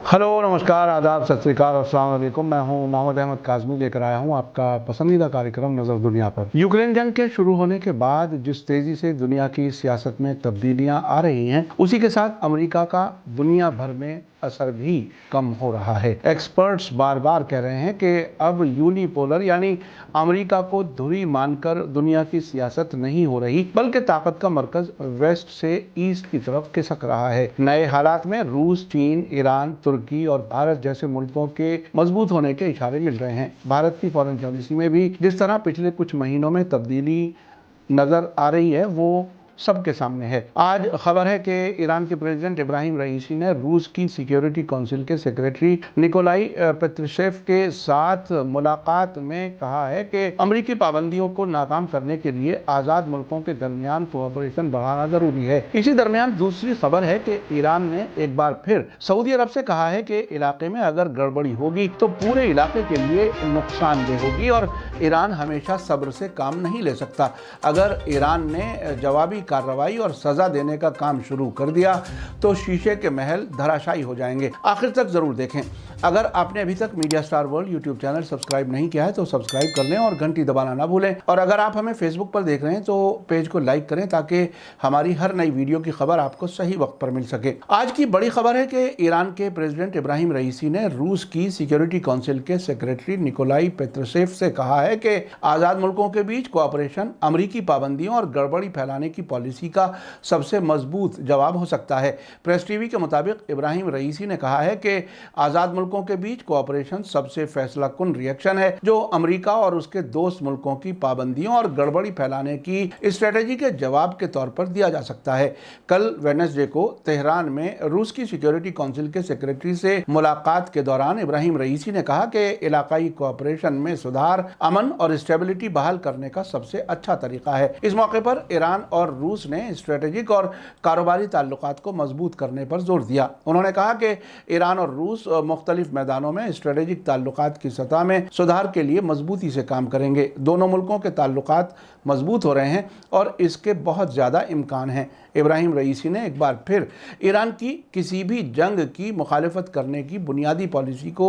Hello, नमस्कार, आदाब, सत श्री अकाल, अस्सलाम वालेकुम। मैं हूं मोहम्मद अहमद काज़मी, लेकर आया हूं आपका पसंदीदा कार्यक्रम नज़र दुनिया पर। यूक्रेन जंग के शुरू होने के बाद जिस तेज़ी से दुनिया की सियासत में तब्दीलियां आ रही हैं, उसी के साथ अमेरिका का दुनिया भर में असर भी कम हो रहा है। एक्सपर्ट्स बार बार कह रहे हैं कि अब यूनिपोलर यानी अमेरिका को धुरी मानकर दुनिया की सियासत नहीं हो रही, बल्कि ताकत का मरकज वेस्ट से ईस्ट की तरफ खिसक रहा है। नए हालात में रूस, चीन, ईरान, तुर्की और भारत जैसे मुल्कों के मजबूत होने के इशारे मिल रहे हैं। भारत की फॉरेन पॉलिसी में भी जिस तरह पिछले कुछ महीनों में तब्दीली नजर आ रही है, वो सबके सामने है। आज खबर है कि ईरान के प्रेसिडेंट इब्राहिम रईसी ने रूस की सिक्योरिटी काउंसिल के सेक्रेटरी निकोलाई पेट्रुशेव के साथ मुलाकात में कहा है कि अमेरिकी पाबंदियों को नाकाम करने के लिए आज़ाद मुल्कों के दरमियान कोऑपरेशन बढ़ाना जरूरी है। इसी दरमियान दूसरी खबर है कि ईरान ने एक बार फिर सऊदी अरब से कहा है कि इलाके में अगर गड़बड़ी होगी तो पूरे इलाके के लिए नुकसानदेह होगी और ईरान हमेशा सब्र से काम नहीं ले सकता। अगर ईरान ने जवाबी कार्रवाई और सजा देने का काम शुरू कर दिया तो शीशे के महल धराशायी हो जाएंगे। आखिर तक जरूर देखें। अगर आपने अभी तक media star world YouTube channel subscribe नहीं किया है तो सब्सक्राइब कर लें और घंटी दबाना ना भूलें। और अगर आप हमें फेसबुक पर देख रहे हैं तो पेज को लाइक करें ताकि हमारी हर नई वीडियो की खबर आपको सही वक्त पर मिल सके। आज की बड़ी खबर है कि ईरान के प्रेसिडेंट इब्राहिम रईसी ने रूस की सिक्योरिटी काउंसिल के सेक्रेटरी निकोलाई पेट्रुशेव से कहा है कि आज़ाद मुल्कों के बीच कोऑपरेशन अमेरिकी पाबंदियों और गड़बड़ी फैलाने की पॉलिसी का सबसे मजबूत जवाब हो सकता है। प्रेस टीवी के मुताबिक इब्राहिम रईसी ने कहा है कि आज़ाद मुल्कों के बीच कोऑपरेशन सबसे फैसलाकुन रिएक्शन है जो अमेरिका और उसके दोस्त मुल्कों की पाबंदियों और गड़बड़ी फैलाने की स्ट्रेटेजी के जवाब के तौर पर दिया जा सकता है। कल वेडनेसडे को तेहरान में रूस की सिक्योरिटी काउंसिल के सेक्रेटरी से मुलाकात के दौरान इब्राहिम रईसी ने कहा कि इलाकाई कोऑपरेशन में सुधार अमन और स्टेबिलिटी बहाल करने का सबसे अच्छा तरीका है। इस मौके पर ईरान और रूस ने स्ट्रेटेजिक और कारोबारी ताल्लुकात को मजबूत करने पर जोर दिया। उन्होंने कहा कि ईरान और रूस मुख्तलिफ मैदानों में स्ट्रेटेजिक ताल्लुकात की सतह में सुधार के लिए मजबूती से काम करेंगे। दोनों मुल्कों के ताल्लुकात मजबूत हो रहे हैं और इसके बहुत ज़्यादा इम्कान हैं। इब्राहिम रईसी ने एक बार फिर ईरान की किसी भी जंग की मुखालिफत करने की बुनियादी पॉलिसी को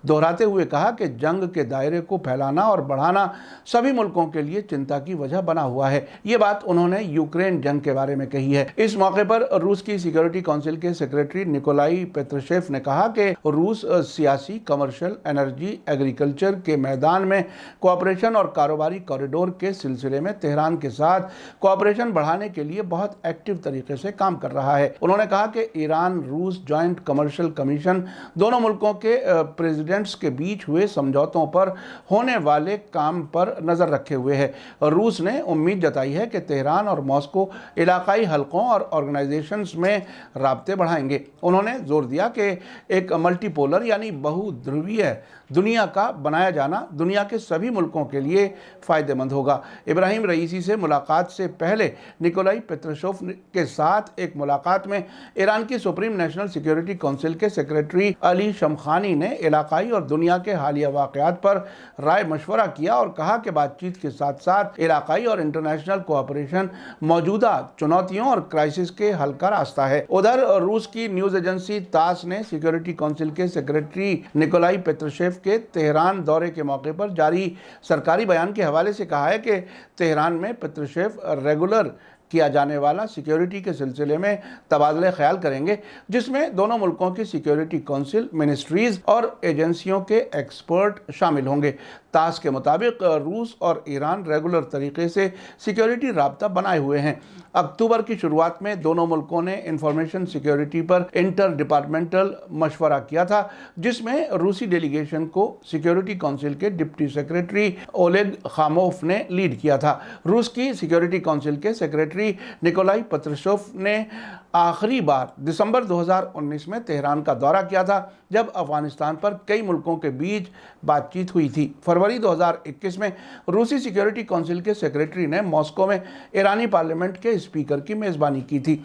दोहराते हुए कहा कि जंग के दायरे को फैलाना और बढ़ाना सभी मुल्कों के लिए चिंता की वजह बना हुआ है। ये बात उन्होंने यूक्रेन जंग के बारे में कही है। इस मौके पर रूस की सिक्योरिटी काउंसिल के सेक्रेटरी निकोलाई पेट्रुशेव ने कहा कि रूस सियासी, कमर्शियल, एनर्जी, एग्रीकल्चर के मैदान में कोऑपरेशन और कारोबारी कॉरिडोर के सिलसिले में तेहरान के साथ कोऑपरेशन बढ़ाने के लिए बहुत एक्टिव तरीके से काम कर रहा है। उन्होंने कहा कि ईरान रूस जॉइंट कमर्शियल कमीशन दोनों मुल्कों के प्रेसिडेंट्स के बीच हुए समझौतों पर होने वाले काम पर नजर रखे हुए है। रूस ने उम्मीद जताई है कि तेहरान और मॉस्को इलाकाई हलकों और ऑर्गेनाइजेशंस में राब्ते बढ़ाएंगे। उन्होंने जोर दिया कि एक मल्टीपोलर यानी बहुध्रुवीय दुनिया का बनाया जाना दुनिया के सभी मुल्कों के लिए फ़ायदेमंद होगा। इब्राहिम रईसी से मुलाकात से पहले निकोलाई पेट्रुशेव के साथ एक मुलाकात में ईरान की सुप्रीम नेशनल सिक्योरिटी काउंसिल के सेक्रेटरी अली शमखानी ने इलाकाई और दुनिया के हालिया वाक़यात पर राय मशवरा किया और कहा कि बातचीत के साथ साथ इलाकाई और इंटरनेशनल कोऑपरेशन मौजूदा चुनौतियों और क्राइसिस के हल का रास्ता है। उधर रूस की न्यूज़ एजेंसी तास ने सिक्योरिटी काउंसिल के सेक्रेटरी निकोलाई पेट्रुशेव के तेहरान दौरे के मौके पर जारी सरकारी बयान के हवाले से कहा है कि तेहरान में पेट्रुशेव रेगुलर किया जाने वाला सिक्योरिटी के सिलसिले में तबादले ख्याल करेंगे, जिसमें दोनों मुल्कों की सिक्योरिटी काउंसिल, मिनिस्ट्रीज और एजेंसियों के एक्सपर्ट शामिल होंगे। तास के मुताबिक रूस और ईरान रेगुलर तरीके से सिक्योरिटी राब्ता बनाए हुए हैं। अक्टूबर की शुरुआत में दोनों मुल्कों ने इंफॉर्मेशन सिक्योरिटी पर इंटर डिपार्टमेंटल मशवरा किया था, जिसमें रूसी डेलीगेशन को सिक्योरिटी काउंसिल के डिप्टी सेक्रेटरी ओलेग खामोफ ने लीड किया था। रूस की सिक्योरिटी काउंसिल के सेक्रेटरी निकोलाई पेट्रुशेव ने आखिरी बार दिसंबर 2019 में तेहरान का दौरा किया था, जब अफगानिस्तान पर कई मुल्कों के बीच बातचीत हुई थी। फरवरी 2021 में रूसी सिक्योरिटी काउंसिल के सेक्रेटरी ने मॉस्को में ईरानी पार्लियामेंट के स्पीकर की मेज़बानी की थी।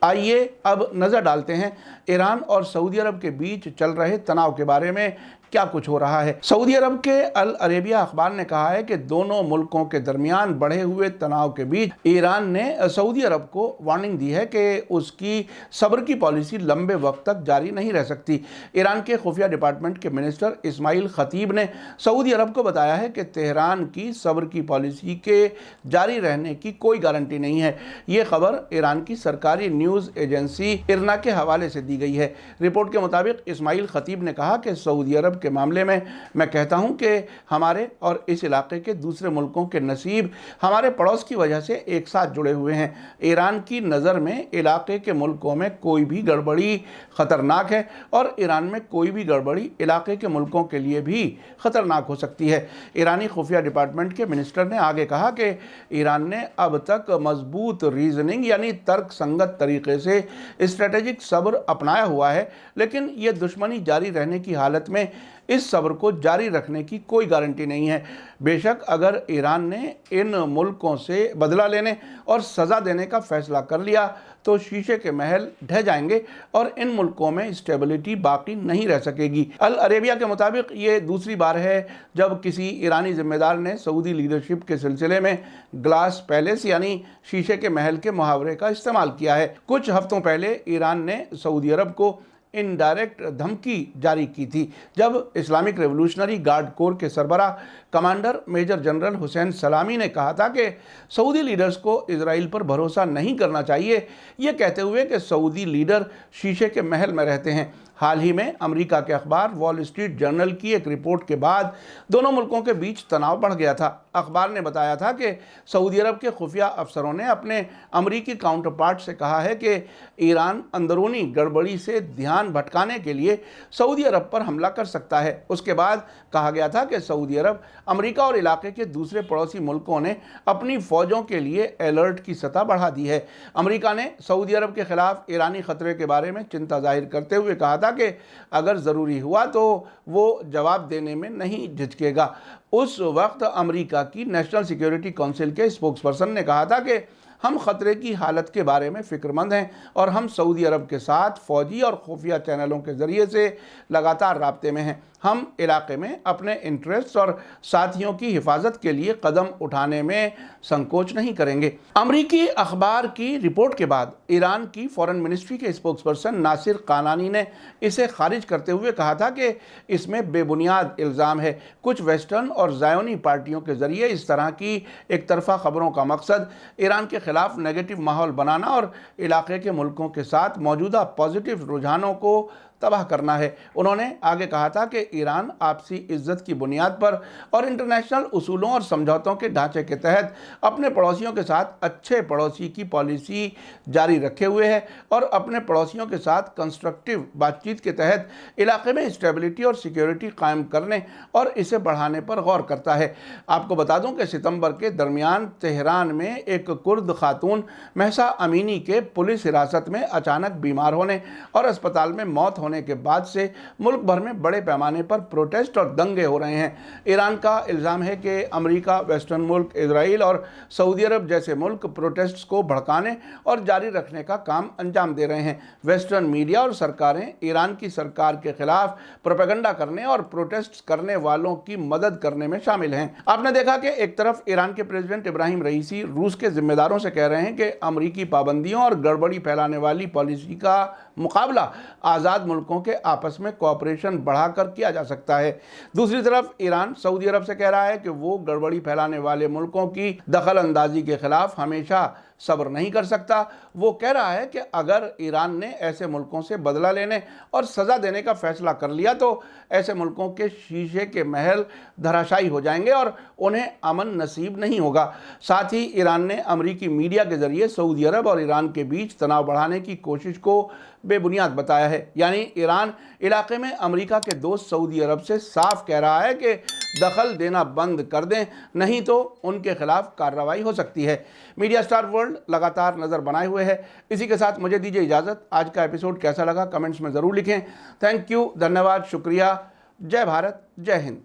आइए अब नज़र डालते हैं ईरान और सऊदी अरब के बीच चल रहे तनाव के बारे में क्या कुछ हो रहा है। सऊदी अरब के अल अरेबिया अखबार ने कहा है कि दोनों मुल्कों के दरमियान बढ़े हुए तनाव के बीच ईरान ने सऊदी अरब को वार्निंग दी है कि उसकी सब्र की पॉलिसी लंबे वक्त तक जारी नहीं रह सकती। ईरान के खुफिया डिपार्टमेंट के मिनिस्टर इस्माइल खतीब ने सऊदी अरब को बताया है कि तेहरान की सब्र की पॉलिसी के जारी रहने की कोई गारंटी नहीं है। ये खबर ईरान की सरकारी न्यूज़ एजेंसी इरना के हवाले से दी गई है। रिपोर्ट के मुताबिक इस्माइल खतीब ने कहा कि सऊदी अरब के मामले में मैं कहता हूं कि हमारे और इस इलाके के दूसरे मुल्कों के नसीब हमारे पड़ोस की वजह से एक साथ जुड़े हुए हैं। ईरान की नज़र में इलाके के मुल्कों में कोई भी गड़बड़ी ख़तरनाक है और ईरान में कोई भी गड़बड़ी इलाके के मुल्कों के लिए भी ख़तरनाक हो सकती है। ईरानी खुफिया डिपार्टमेंट के मिनिस्टर ने आगे कहा कि ईरान ने अब तक मजबूत रीजनिंग यानी तर्क संगत तरीके से स्ट्रेटेजिक सब्र अपनाया हुआ है, लेकिन ये दुश्मनी जारी रहने की हालत में इस सब्र को जारी रखने की कोई गारंटी नहीं है। बेशक अगर ईरान ने इन मुल्कों से बदला लेने और सज़ा देने का फैसला कर लिया तो शीशे के महल ढह जाएंगे और इन मुल्कों में स्टेबिलिटी बाकी नहीं रह सकेगी। अल अरेबिया के मुताबिक ये दूसरी बार है जब किसी ईरानी जिम्मेदार ने सऊदी लीडरशिप के सिलसिले में ग्लास पैलेस यानी शीशे के महल के मुहावरे का इस्तेमाल किया है। कुछ हफ्तों पहले ईरान ने सऊदी अरब को इनडायरेक्ट धमकी जारी की थी जब इस्लामिक रेवोल्यूशनरी गार्ड कोर के सरबराह कमांडर मेजर जनरल हुसैन सलामी ने कहा था कि सऊदी लीडर्स को इजराइल पर भरोसा नहीं करना चाहिए, ये कहते हुए कि सऊदी लीडर शीशे के महल में रहते हैं। हाल ही में अमेरिका के अखबार वॉल स्ट्रीट जर्नल की एक रिपोर्ट के बाद दोनों मुल्कों के बीच तनाव बढ़ गया था। अखबार ने बताया था कि सऊदी अरब के खुफिया अफसरों ने अपने अमेरिकी काउंटर पार्ट से कहा है कि ईरान अंदरूनी गड़बड़ी से ध्यान भटकाने के लिए सऊदी अरब पर हमला कर सकता है। उसके बाद कहा गया था कि सऊदी अरब, अमेरिका और इलाके के दूसरे पड़ोसी मुल्कों ने अपनी फ़ौजों के लिए अलर्ट की सतह बढ़ा दी है। अमेरिका ने सऊदी अरब के खिलाफ ईरानी खतरे के बारे में चिंता जाहिर करते हुए कहा था कि अगर ज़रूरी हुआ तो वो जवाब देने में नहीं झिझकेगा। उस वक्त अमेरिका की नेशनल सिक्योरिटी काउंसिल के स्पोक्सपर्सन ने कहा था कि हम ख़तरे की हालत के बारे में फ़िक्रमंद हैं और हम सऊदी अरब के साथ फ़ौजी और खुफिया चैनलों के ज़रिए से लगातार राब्ते में हैं। हम इलाके में अपने इंटरेस्ट और साथियों की हिफाजत के लिए कदम उठाने में संकोच नहीं करेंगे। अमरीकी अखबार की रिपोर्ट के बाद ईरान की फॉरेन मिनिस्ट्री के स्पोक्सपर्सन नासिर कानानी ने इसे खारिज करते हुए कहा था कि इसमें बेबुनियाद इल्ज़ाम है। कुछ वेस्टर्न और ज़ायोनी पार्टियों के ज़रिए इस तरह की एक तरफा खबरों का मकसद ईरान के खिलाफ नेगेटिव माहौल बनाना और इलाके के मुल्कों के साथ मौजूदा पॉजिटिव रुझानों को तबाह करना है। उन्होंने आगे कहा था कि ईरान आपसी इज्जत की बुनियाद पर और इंटरनेशनल उसूलों और समझौतों के ढांचे के तहत अपने पड़ोसियों के साथ अच्छे पड़ोसी की पॉलिसी जारी रखे हुए है और अपने पड़ोसियों के साथ कंस्ट्रक्टिव बातचीत के तहत इलाके में स्टेबिलिटी और सिक्योरिटी कायम करने और इसे बढ़ाने पर गौर करता है। आपको बता दूं कि सितंबर के दरमियान तेहरान में एक कुर्द खातून महसा अमीनी के पुलिस हिरासत में अचानक बीमार होने और अस्पताल में मौत होने के बाद से मुल्क भर में बड़े पैमाने पर प्रोटेस्ट और दंगे हो रहे हैं। ईरान का इल्ज़ाम है कि अमेरिका, वेस्टर्न मुल्क, इजराइल और सऊदी अरब जैसे मुल्क प्रोटेस्ट को भड़काने और जारी रखने का काम अंजाम दे रहे हैं। वेस्टर्न मीडिया और सरकारें ईरान की सरकार के खिलाफ प्रोपेगेंडा करने और प्रोटेस्ट करने वालों की मदद करने में शामिल हैं। आपने देखा कि एक तरफ ईरान के प्रेसिडेंट इब्राहिम रईसी रूस के जिम्मेदारों से कह रहे हैं कि अमेरिकी पाबंदियों और गड़बड़ी फैलाने वाली पॉलिसी का मुकाबला आज़ाद मुल्कों के आपस में कोऑपरेशन बढ़ाकर किया जा सकता है। दूसरी तरफ ईरान सऊदी अरब से कह रहा है कि वो गड़बड़ी फैलाने वाले मुल्कों की दखल अंदाजी के खिलाफ हमेशा सब्र नहीं कर सकता। वो कह रहा है कि अगर ईरान ने ऐसे मुल्कों से बदला लेने और सज़ा देने का फैसला कर लिया तो ऐसे मुल्कों के शीशे के महल धराशायी हो जाएंगे और उन्हें अमन नसीब नहीं होगा। साथ ही ईरान ने अमेरिकी मीडिया के ज़रिए सऊदी अरब और ईरान के बीच तनाव बढ़ाने की कोशिश को बेबुनियाद बताया है। यानी ईरान इलाके में अमेरिका के दोस्त सऊदी अरब से साफ कह रहा है कि दखल देना बंद कर दें, नहीं तो उनके खिलाफ कार्रवाई हो सकती है। मीडिया स्टार वर्ल्ड लगातार नज़र बनाए हुए है। इसी के साथ मुझे दीजिए इजाज़त। आज का एपिसोड कैसा लगा कमेंट्स में ज़रूर लिखें। थैंक यू, धन्यवाद, शुक्रिया। जय भारत, जय हिंद।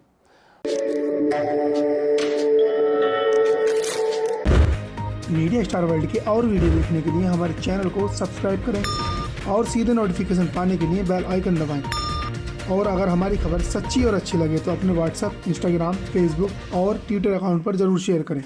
मीडिया स्टार वर्ल्ड के और वीडियो देखने के लिए हमारे चैनल को सब्सक्राइब करें और सीधे नोटिफिकेशन पाने के लिए बेल आइकन दबाएं। और अगर हमारी खबर सच्ची और अच्छी लगे तो अपने व्हाट्सएप, इंस्टाग्राम, फेसबुक और ट्विटर अकाउंट पर ज़रूर शेयर करें।